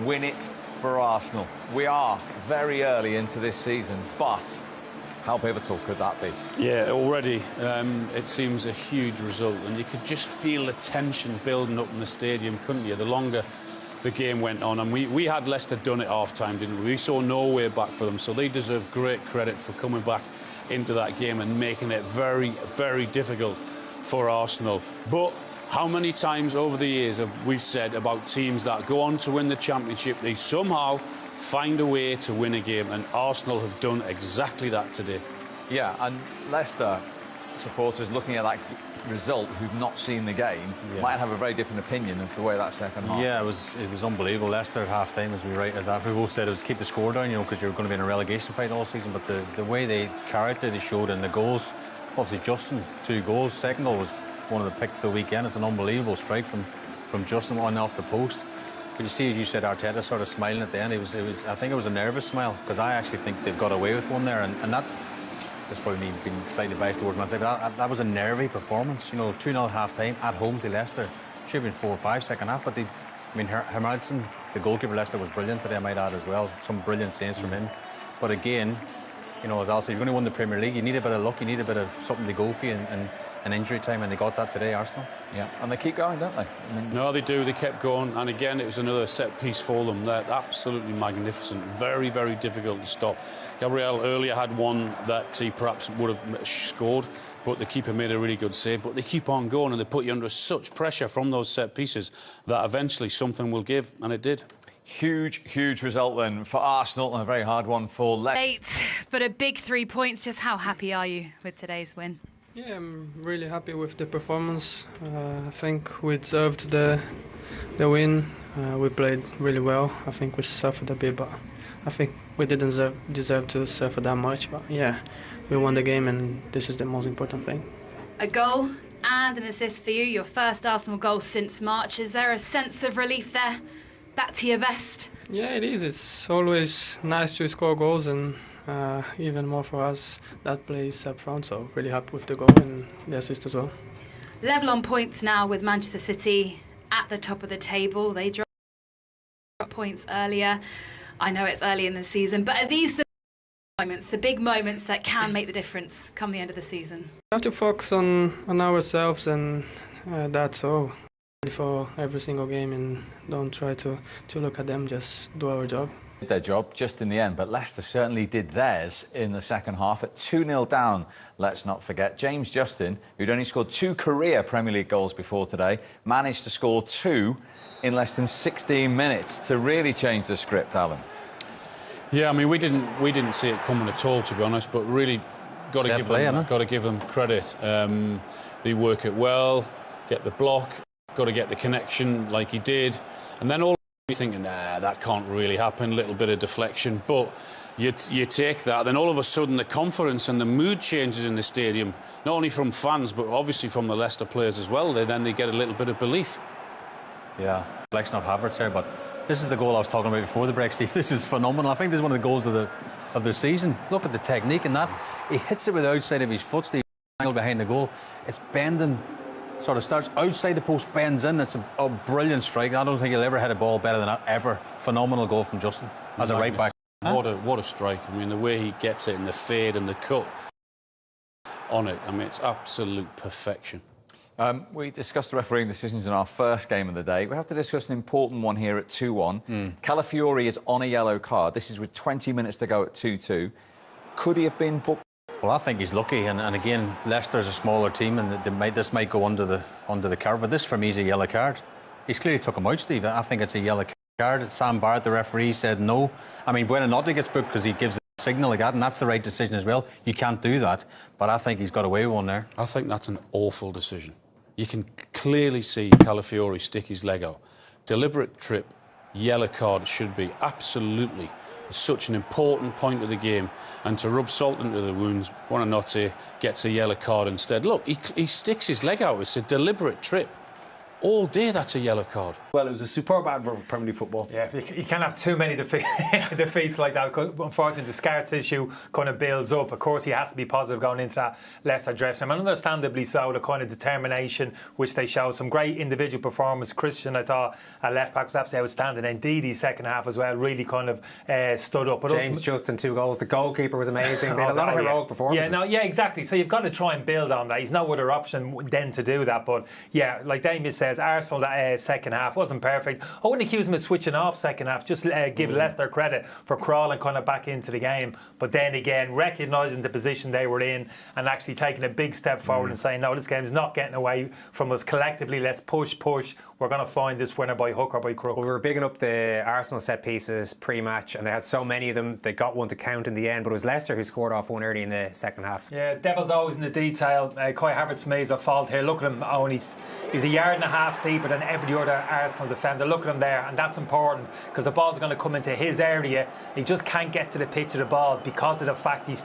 win it for Arsenal. We are very early into this season, but how pivotal could that be? Yeah, already it seems a huge result, and you could just feel the tension building up in the stadium, couldn't you? The longer the game went on, and we had Leicester done at half-time, didn't we? We saw no way back for them, so they deserve great credit for coming back into that game and making it very, very difficult for Arsenal. But how many times over the years have we said about teams that go on to win the Championship, they somehow find a way to win a game, and Arsenal have done exactly that today. Yeah, and Leicester supporters looking at that result who've not seen the game might have a very different opinion of the way that second half. Yeah, it was unbelievable. Leicester at half-time, as we both said, it was keep the score down, you know, because you're going to be in a relegation fight all season. But the way they character they showed in the goals, obviously Justin, 2 goals. Second goal was one of the picks of the weekend. It's an unbelievable strike from Justin on off the post. But you see, as you said, Arteta sort of smiling at the end. I think it was a nervous smile, because I actually think they've got away with one there, and that. This probably me being slightly biased towards myself, but that was a nervy performance. You know, 2-0 half-time at home to Leicester. Should have been 4 or 5 second half, but Havertz, the goalkeeper Leicester, was brilliant today, I might add as well. Some brilliant saves from him. But again, you know, as Al said, you're going to win the Premier League. You need a bit of luck, you need a bit of something to go for you in injury time, and they got that today, Arsenal. Yeah, and they keep going, don't they? No, they do. They kept going, and again, it was another set piece for them. They're absolutely magnificent. Very, very difficult to stop. Gabriel earlier had one that he perhaps would have scored, but the keeper made a really good save. But they keep on going, and they put you under such pressure from those set pieces that eventually something will give, and it did. Huge, huge result then for Arsenal, and a very hard one for Leicester. But a big 3 points. Just how happy are you with today's win? Yeah, I'm really happy with the performance. I think we deserved the win. We played really well. I think we suffered a bit, but I think we didn't deserve to suffer that much. But yeah, we won the game, and this is the most important thing. A goal and an assist for you, your first Arsenal goal since March. Is there a sense of relief there? Back to your best? Yeah, it is. It's always nice to score goals, and even more for us that plays up front. So really happy with the goal and the assist as well. Level on points now with Manchester City at the top of the table. They dropped points earlier. I know it's early in the season, but are these the moments, the big moments that can make the difference come the end of the season? We have to focus on ourselves, and that's all for every single game, and don't try to look at them, just do our job. Did their job just in the end, but Leicester certainly did theirs in the second half at 2-0 down. Let's not forget James Justin, who'd only scored 2 career Premier League goals before today, managed to score 2 in less than 16 minutes to really change the script, Alan. Yeah, I mean, we didn't see it coming at all, to be honest, but really got to give them credit. They work it well, get the block, got to get the connection like he did, and then all you're thinking, nah, that can't really happen, little bit of deflection, but you take that, then all of a sudden the confidence and the mood changes in the stadium, not only from fans, but obviously from the Leicester players as well. Then they get a little bit of belief. Yeah, selection of Havertz here, but this is the goal I was talking about before the break, Steve. This is phenomenal. I think this is one of the goals of the season. Look at the technique in that. He hits it with the outside of his foot, Steve, angle behind the goal. It's bending, sort of starts outside the post, bends in. It's a brilliant strike. I don't think he'll ever hit a ball better than that, ever. Phenomenal goal from Justin as a right back. What a strike. I mean, the way he gets it and the fade and the cut on it, I mean, it's absolute perfection. We discussed the refereeing decisions in our first game of the day. We have to discuss an important one here at 2-1. Calafiori is on a yellow card. This is with 20 minutes to go at 2-2. Could he have been booked? Well, I think he's lucky, and again, Leicester's a smaller team, and this might go under the card. But this, for me, is a yellow card. He's clearly took him out, Steve. I think it's a yellow card. Sam Barrett, the referee, said no. I mean, Buonanotte gets booked because he gives the signal like that, and that's the right decision as well. You can't do that, but I think he's got away with one there. I think that's an awful decision. You can clearly see Calafiori stick his leg out. Deliberate trip, yellow card it should be, absolutely. It's such an important point of the game, and to rub salt into the wounds, Buonanotte gets a yellow card instead. Look, he sticks his leg out. It's a deliberate trip. all day that's a yellow card. Well, it was a superb advert for Premier League football. Yeah, you can't have too many defeats like that, because unfortunately the scar tissue kind of builds up. Of course, he has to be positive going into that Leicester dressing room, and understandably so, the kind of determination which they showed. Some great individual performance. Christian, I thought, at left back was absolutely outstanding. And Ndidi, second half as well, really kind of stood up. But James Justin, 2 goals. The goalkeeper was amazing. They had a lot of heroic performances. Yeah, exactly. So you've got to try and build on that. He's no other option then to do that. But yeah, like Damien says, Arsenal that second half wasn't perfect. I wouldn't accuse him of switching off second half. Just give Leicester credit for crawling kind of back into the game. But then again, recognising the position they were in and actually taking a big step forward and saying, no, this game's not getting away from us collectively. Let's push. We're going to find this winner by hook or by crook. Well, we were bigging up the Arsenal set pieces pre-match, and they had so many of them. They got one to count in the end, but it was Leicester who scored off one early in the second half. Yeah, devil's always in the detail. Kai Havertz makes a fault here. Look at him, Owen. He's a yard and a half deeper than every other Arsenal defender. Look at him there, and that's important because the ball's going to come into his area. He just can't get to the pitch of the ball because of the fact he's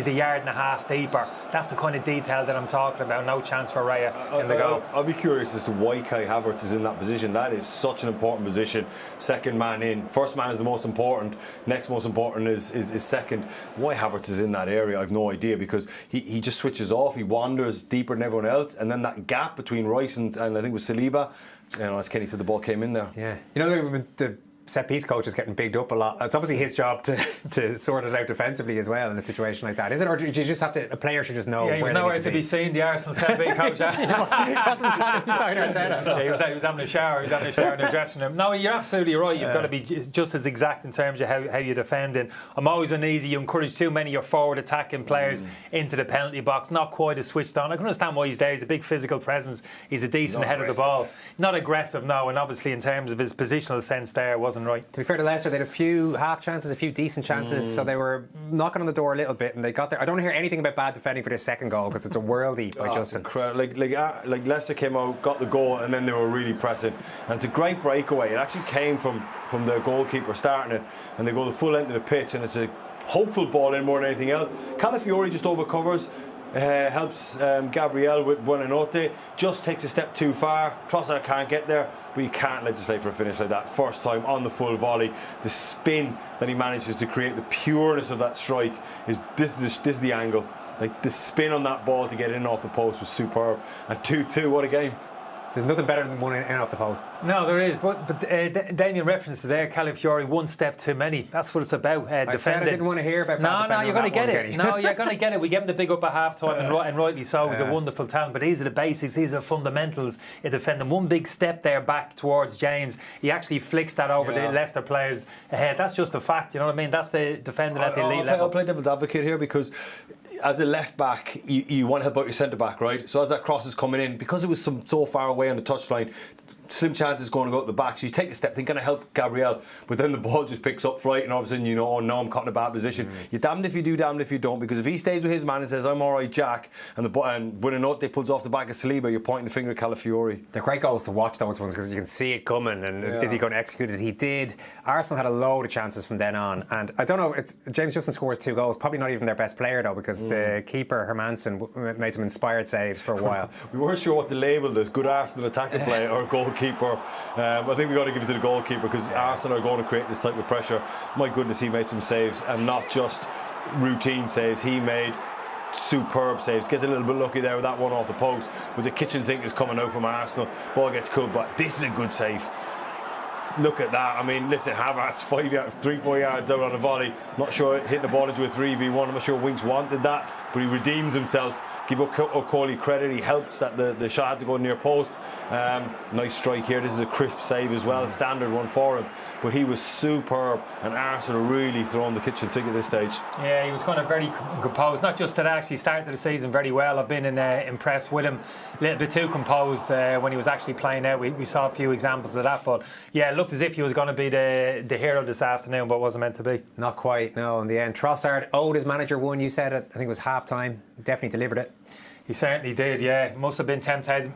a yard and a half deeper. That's the kind of detail that I'm talking about. No chance for Raya in the goal. I'll be curious as to why Kai Havertz is in that position. That is such an important position. Second man in. First man is the most important. Next most important is second. Why Havertz is in that area, I've no idea, because he just switches off. He wanders deeper than everyone else, and then that gap between Rice and I think it was Saliba, as Kenny said, the ball came in there. Yeah, the set piece coach is getting bigged up a lot. It's obviously his job to sort it out defensively as well in a a situation like that, is it? Or do you just have to, a player should just know? Yeah, he was nowhere to be seen, the Arsenal set piece coach. He wasn't inside our setup. Yeah, he was having a shower. He was having a shower in the dressing room. No, you're absolutely right. You've got to be just as exact in terms of how you defend. And I'm always uneasy. You encourage too many of your forward attacking players into the penalty box. Not quite as switched on. I can understand why he's there. He's a big physical presence. He's a decent head of the ball. Not aggressive, no. And obviously in terms of his positional sense there, wasn't right. To be fair to Leicester, they had a few half chances, a few decent chances, so they were knocking on the door a little bit, and they got there. I don't hear anything about bad defending for their second goal because it's a worldie by Justin. Like Leicester came out, got the goal, and then they were really pressing. And it's a great breakaway. It actually came from the goalkeeper starting it, and they go the full length of the pitch, and it's a hopeful ball in more than anything else. Calafiori just overcovers. Helps Gabriel with Buonanotte, just takes a step too far. Trossard can't get there, but you can't legislate for a finish like that. First time on the full volley, the spin that he manages to create, the pureness of that strike this is the angle. Like the spin on that ball to get in off the post was superb. And 2-2, what a game. There's nothing better than one in off the post. No, there is. But Damien references there, Calafiori, one step too many. That's what it's about. Defending. I said I didn't want to hear about that. No, you're going to get it. No, you're going to get it. We gave him the big up at half time, and rightly so. He's a wonderful talent. But these are the basics. These are fundamentals in defending. One big step there back towards James. He actually flicks that over the Leicester players' head. That's just a fact. You know what I mean? That's the defending at the elite level. I'll play devil's advocate here because as a left back, you want to help out your centre back, right? So as that cross is coming in, because it was so far away on the touchline, slim chances going to go at the back. So you take a step, think, going to help Gabriel, but then the ball just picks up flight, and all of a sudden oh no, I'm caught in a bad position. You're damned if you do, damned if you don't, because if he stays with his man and says I'm all right, Jack, and Buonanotte pulls off the back of Saliba, you're pointing the finger at Calafiori. They're great goals to watch, those ones, because you can see it coming, and is he going to execute it? He did. Arsenal had a load of chances from then on, and I don't know, James Justin scores 2 goals, probably not even their best player though, because the keeper Hermansen made some inspired saves for a while. We weren't sure what to label this, good Arsenal attacking player or goalkeeper. I think we've got to give it to the goalkeeper, because Arsenal are going to create this type of pressure. My goodness, he made some saves, and not just routine saves. He made superb saves. Gets a little bit lucky there with that one off the post, but the kitchen sink is coming out from Arsenal. Ball gets cooled, but this is a good save. Look at that. I mean, listen, Havertz 3-4 yards out on a volley. Not sure hitting the ball into a 3v1. I'm not sure Winks wanted that, but he redeems himself. Give O'Coley credit. He helps that the shot had to go near post. Nice strike here. This is a crisp save as well. Standard one for him. But he was superb, and Arsenal really throwing the kitchen sink at this stage. Yeah, he was kind of very composed. Not just that, actually started the season very well. I've been impressed with him. A little bit too composed when he was actually playing out. We saw a few examples of that. But yeah, it looked as if he was going to be the hero this afternoon, but wasn't meant to be. Not quite, no. In the end, Trossard owed his manager one. You said it. I think it was half time. Definitely delivered it. He certainly did, yeah. Must have been tempted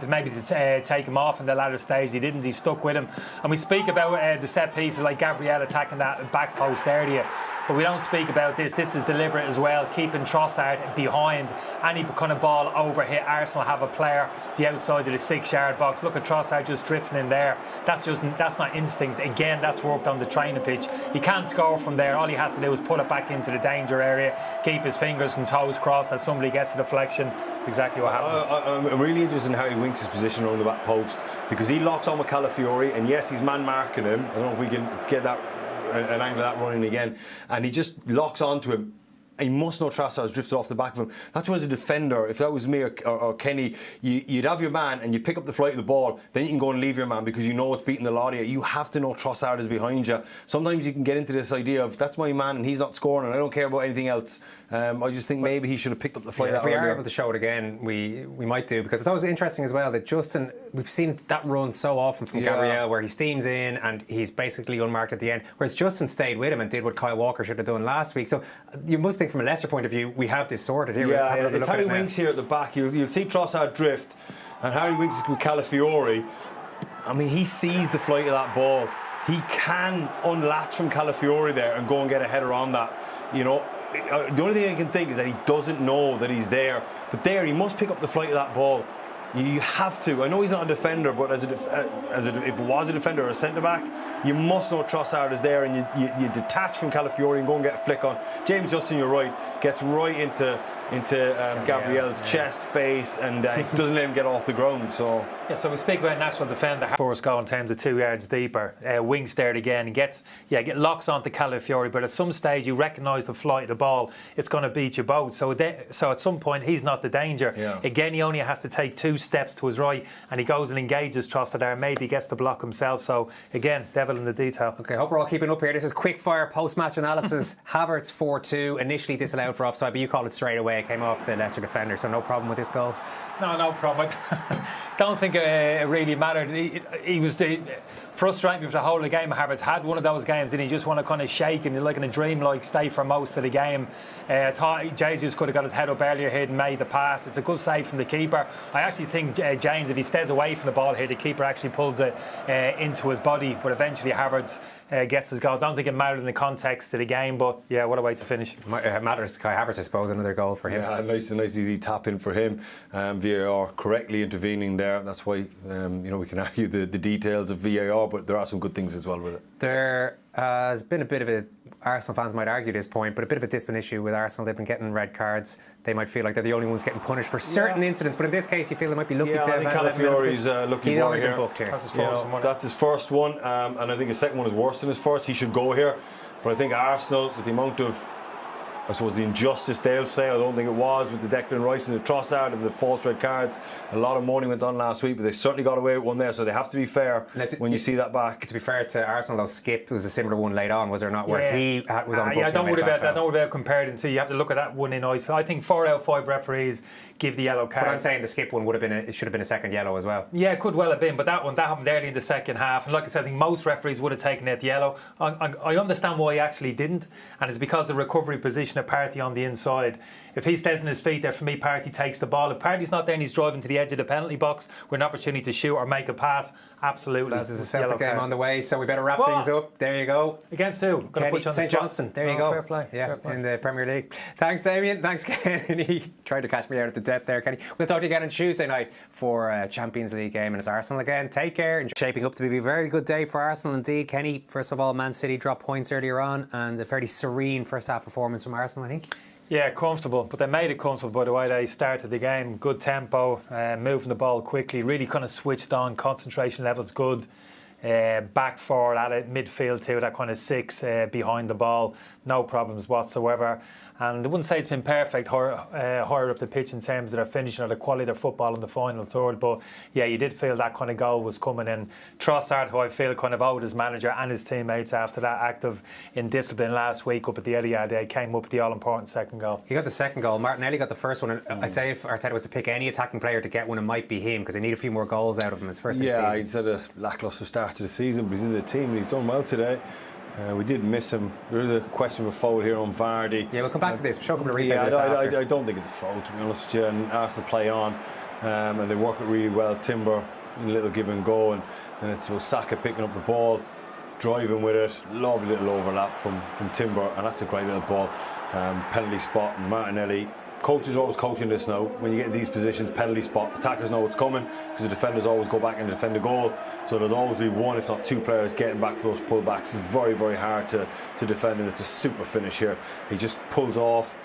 maybe to take him off in the latter stage. He didn't. He stuck with him. And we speak about the set pieces like Gabriel attacking that back post area. but we don't speak about this. This is deliberate as well, keeping Trossard behind any kind of ball over here. Arsenal have a player the outside of the 6-yard box. Look at Trossard just drifting in there. That's not instinct. Again, that's worked on the training pitch. He can't score from there. All he has to do is put it back into the danger area, keep his fingers and toes crossed as somebody gets a deflection. That's exactly what happens. I'm really interested in Harry Winks' position around the back post, because he locks on with Calafiori, and yes, he's man marking him. I don't know if we can get that an angle of that running again, and he just locks onto him. He must know Trossard has drifted off the back of him. That's why, as a defender, if that was me or Kenny, you'd have your man and you pick up the flight of the ball, then you can go and leave your man because you know it's beating the lot of you. You have to know Trossard is behind you. Sometimes you can get into this idea of, that's my man and he's not scoring and I don't care about anything else. I just think maybe he should have picked up the flight. If we are able to show it again, we might do, because I thought it was interesting as well that Justin, we've seen that run so often from Gabriel where he steams in and he's basically unmarked at the end, whereas Justin stayed with him and did what Kyle Walker should have done last week. So you must think from a Leicester point of view, we have this sorted here. Yeah, it's Harry Winks here at the back. You'll see Trossard drift, and Harry Winks is with Calafiori. I mean, he sees the flight of that ball. He can unlatch from Calafiori there and go and get a header on that. You know, the only thing I can think is that he doesn't know that he's there. But there, he must pick up the flight of that ball. You have to. I know he's not a defender, but if it was a defender or a centre back, you must know Trossard is there, and you detach from Calafiori and go and get a flick on. James Justin, you're right, gets right into Gabriel's chest, face, and doesn't let him get off the ground. So we speak about natural defender. First goal in terms of 2 yards deeper. Winks there again, and locks onto Calafiori, but at some stage you recognise the flight of the ball. It's going to beat you both. So at some point he's not the danger. Yeah. Again, he only has to take 2 steps to his right, and he goes and engages Trossard there. Maybe gets the block himself. So again, devil in the detail. Okay, hope we're all keeping up here. This is quick fire post-match analysis. Havertz 4-2, initially disallowed for offside, but you called it straight away. It came off the Leicester defender, so no problem with this goal. No problem. I don't think it really mattered. He was frustrating for the whole of the game. Havertz had one of those games, and he just want to kind of shake and like in a dream-like state for most of the game. I thought Jesus could have got his head up earlier here and made the pass. It's a good save from the keeper. I actually think James, if he stays away from the ball here, the keeper actually pulls it into his body, but eventually Havertz gets his goal. I don't think it mattered in the context of the game, but yeah, what a way to finish. It matters. Kai Havertz, I suppose, another goal for him. Yeah, nice easy tap in for him. VAR correctly intervening there. That's why we can argue the details of VAR, but there are some good things as well with it. There has been a bit of a, Arsenal fans might argue this point, but a bit of a discipline issue with Arsenal. They've been getting red cards. They might feel like they're the only ones getting punished for certain incidents, but in this case you feel they might be lucky to have. I think Calafiori's lucky one here. Booked here. That's his first one. That's his first one, and I think his second one is worse than his first. He should go here, but I think Arsenal, with the amount of, I suppose, the injustice they'll say, I don't think it was, with the Declan Rice and the Trossard and the false red cards. A lot of money went on last week, but they certainly got away with one there, so they have to be fair when you see that back. To be fair to Arsenal, though, Skip, there was a similar one late on, was there not, where he was on the book? Don't worry about that. Don't worry about comparing to. You have to look at that one in ice. I think 4 out of 5 referees give the yellow card. But I'm saying the Skip one it should have been a second yellow as well. Yeah, it could well have been, but that happened early in the second half. And like I said, I think most referees would have taken it yellow. I understand why he actually didn't, and it's because the recovery position of Partey on the inside. If he stays on his feet there, for me, Partey takes the ball. If Partey's not there and he's driving to the edge of the penalty box with an opportunity to shoot or make a pass, absolutely. There's a Celtic game on the way, so we better wrap things up. There you go. Against who? St Johnstone. There you go. Fair play. Yeah, fair play. In the Premier League. Thanks, Damien. Thanks, Kenny. Tried to catch me out at the depth there, Kenny. We'll talk to you again on Tuesday night for a Champions League game, and it's Arsenal again. Take care. Shaping up to be a very good day for Arsenal indeed. Kenny, first of all, Man City dropped points earlier on, and a fairly serene first half performance from Arsenal, I think. Yeah, comfortable, but they made it comfortable by the way they started the game. Good tempo, moving the ball quickly, really kind of switched on, concentration levels good. Back forward at it, midfield too, that kind of 6 behind the ball, no problems whatsoever. And I wouldn't say it's been perfect higher up the pitch in terms of their finishing or the quality of their football in the final third, but yeah, you did feel that kind of goal was coming in. Trossard, who I feel kind of owed his manager and his teammates after that act of indiscipline last week up at the Etihad, came up with the all-important second goal. He got the second goal. Martinelli got the first one. And I'd say if Arteta was to pick any attacking player to get one, it might be him, because they need a few more goals out of him his first season. Yeah, he's had a lacklustre start to the season, but he's in the team and he's done well today. We did miss him. There is a question of a foul here on Vardy. Yeah, we'll come back to this. We'll show a couple of replays. I don't think it's a foul, to be honest with you. And Arsenal play on, and they work it really well. Timber, a little give and go, and then it's Saka picking up the ball. driving with it, lovely little overlap from Timber, and that's a great little ball. Penalty spot, and Martinelli. Coaches are always coaching this now. When you get in these positions, penalty spot, attackers know what's coming because the defenders always go back and defend the goal. So there'll always be one, if not two players getting back for those pullbacks. It's very, very hard to defend, and it's a super finish here. He just pulls off,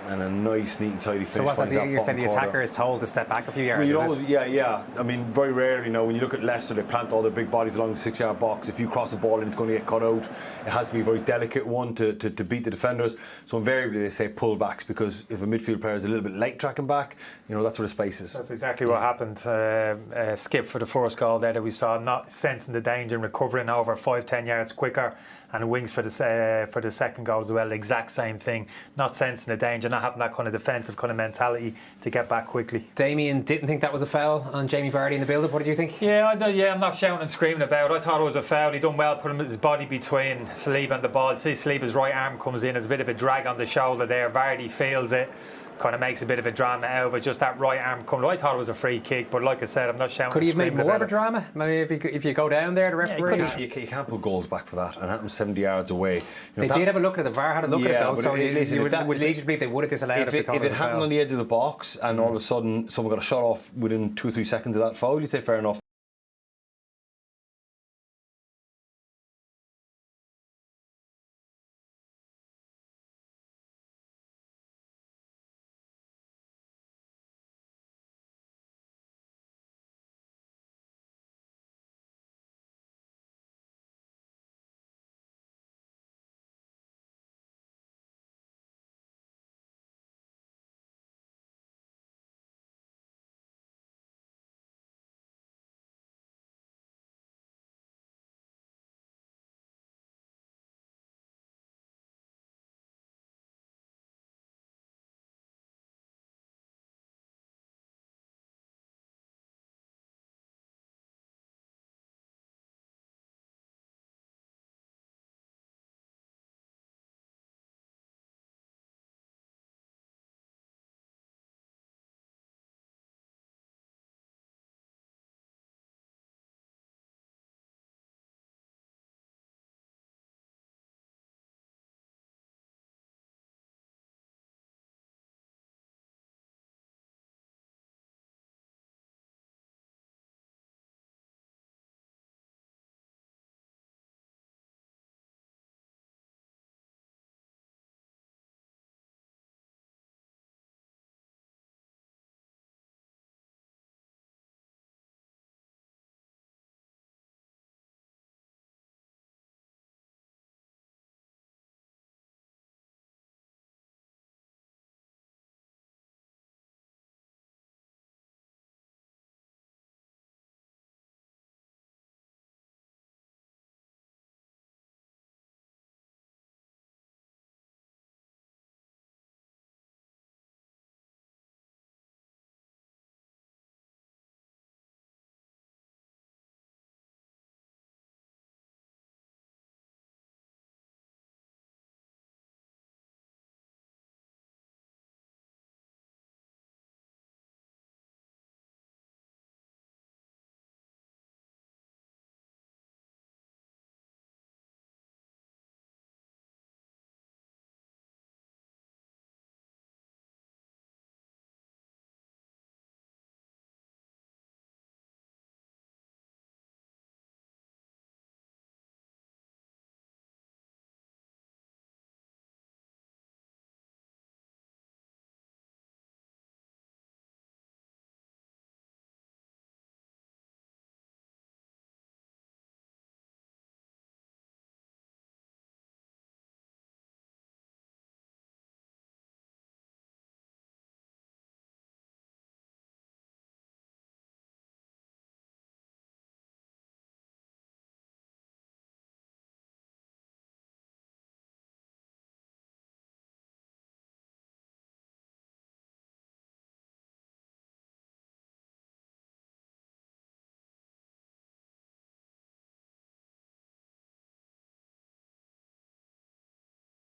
and a nice, neat and tidy finish. So what's that? You're saying the attacker is told to step back a few yards? Well, yeah. I mean, very rarely now, when you look at Leicester, they plant all their big bodies along the 6-yard box. If you cross the ball and it's going to get cut out, it has to be a very delicate one to beat the defenders. So invariably they say pull backs, because if a midfield player is a little bit late tracking back, that's where the space is. That's exactly what happened. Skip for the first goal there that we saw, not sensing the danger and recovering over 5-10 yards quicker. And Wings for the second goal as well, the exact same thing. Not sensing the danger, not having that kind of defensive kind of mentality to get back quickly. Damien didn't think that was a foul on Jamie Vardy in the build-up. What did you think? Yeah, I'm not shouting and screaming about it. I thought it was a foul. He done well, put his body between Saliba and the ball. See Saliba's right arm comes in, there's a bit of a drag on the shoulder there. Vardy feels it, kind of makes a bit of a drama out of it, just that right arm coming. I thought it was a free kick, but like I said, I'm not shouting. Could he have made more of a it. drama? Maybe if you go down there, the referee. You can't put goals back for that, and it happened 70 yards away. They did have a look at it. The VAR had a look at it though, so you would lead you to believe they would have disallowed it if it happened on the edge of the box, and all of a sudden someone got a shot off within 2 or 3 seconds of that foul, you'd say fair enough.